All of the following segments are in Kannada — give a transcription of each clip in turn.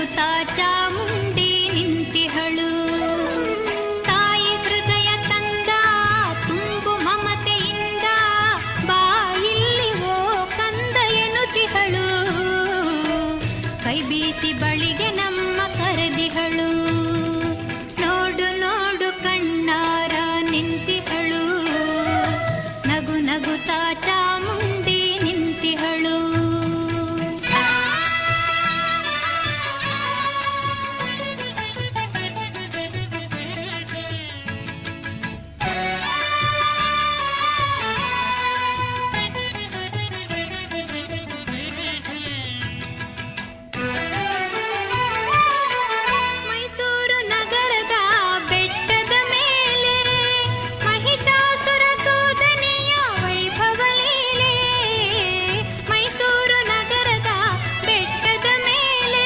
ನಗುತ್ತಾ ಚಾಮುಂಡಿ ನಿಂತಿಹಳು. ತಾಯಿ ಹೃದಯ ತಂದ ತುಂಬು ಮಮತೆಯಿಂದ ಬಾ ಇಲ್ಲಿ ಓ ಕಂದ ಎನ್ನುತ್ತಿಹಳು. ಕೈ ಬೀಸಿ ಬಳಿಗೆ ನಮ್ಮ ಕರೆದಿಹಳು. ನೋಡು ನೋಡು ಕಣ್ಣಾರ ನಿಂತಿಹಳು. ನಗು ನಗುತ್ತಾ ಚಾಮುಂಡಿ ನಿಂತಿಹಳು. ಮೈಸೂರು ನಗರದ ಬೆಟ್ಟದ ಮೇಲೆ ಮಹಿಷಾಸುರ ಸೂದನೆಯ ವೈಭವ ಲೀಲೆ. ಮೈಸೂರು ನಗರದ ಬೆಟ್ಟದ ಮೇಲೆ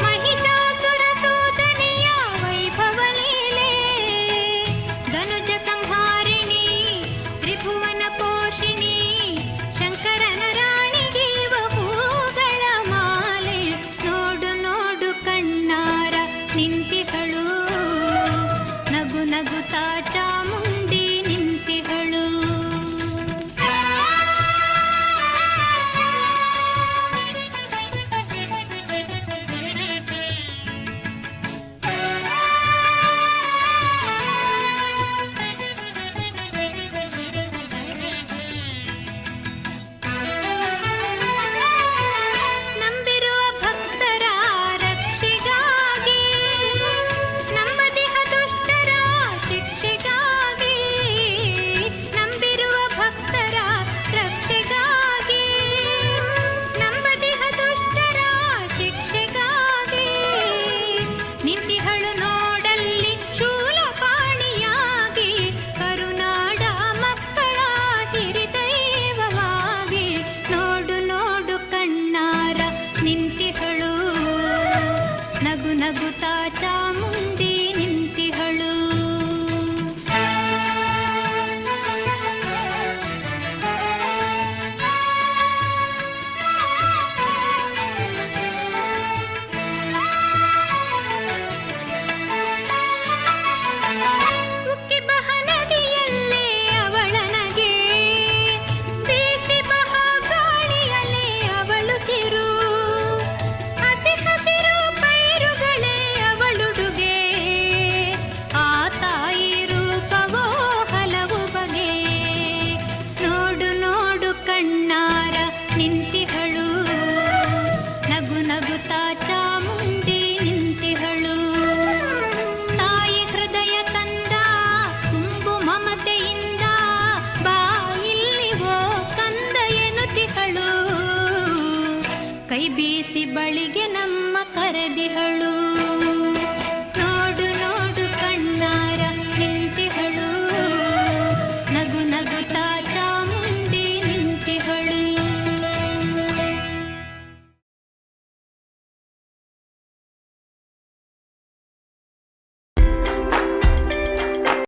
ಮಹಿಷಾಸುರ ಸೂದನೆಯ ವೈಭವ ಲೀಲೆ. ಧನುಜ ಸಂಹಾರಿಣಿ ತ್ರಿಭುವನ ಪೋಷಿಣಿ ಶಂಕರನ ರಾಣಿಗೀವ ಹೂಗಳ ಮಾಲೆ. ನೋಡು ನೋಡು ಕಣ್ಣಾರ ನಿಂತಿಹಳು. ನಗು ನಗುತ್ತಾ ಚಾಮುಂಡಿ ನಿಂತಿಹಳು. ನಂಬಿರುವ ಭಕ್ತರ ರಕ್ಷೆಗಾಗಿ ನಂಬದಿಹ ದುಷ್ಟರ ಶಿಕ್ಷೆಗಾಗಿ. ನಂಬಿರುವ ಭಕ್ತರ ರಕ್ಷೆಗಾಗಿ ನಂಬದಿಹ ದುಷ್ಟರ ಶಿಕ್ಷೆಗಾಗಿ. ನಿಂತಿಹಳು ನೋಡಲ್ಲಿ ಶೂಲಪಾಣಿಯಾಗಿ ಕರುನಾಡ ಮಕ್ಕಳ ಹಿರಿದೈವವಾಗಿ. ನೋಡು ನೋಡು ಕಣ್ಣಾರ ನಿಂತಿಹಳು. ನಗು ನಗುತ್ತಾ ಚಾಮುಂಡಿ ನಿಂತಿಹಳು. ಉಕ್ಕಿ ಬಹ ನದಿಯಲ್ಲೇ ಅವಳನಗೆ ಬೀಸಿ ಬಹ ಗಾಳಿಯಲ್ಲೇ ಅವಳು ಸಿರು. ಹಸಿ ಹಸಿರು ಪೈರುಗಳೇ ಅವಳುಡುಗೆ. ಆ ತಾಯಿ ರೂಪವೋ ಹಲವು ಬಗೆ. ನೋಡು ನೋಡು ಕಣ್ಣಾರ ನಿಂತಿಹಳು. ನಗು ನಗುತ್ತಾ ಚಾಮುಂಡಿ ನಿಂತಿಹಳು. ತಾಯಿ ಹೃದಯ ತಂದ ತುಂಬು ಮಮತೆಯಿಂದ ಬಾ ಇಲ್ಲಿ ಓ ಕಂದ ಎನ್ನುತ್ತಿಹಳು. ಕೈ ಬೀಸಿ ಬಳಿಗೆ ನಮ್ಮ ಕರೆದಿಹಳು.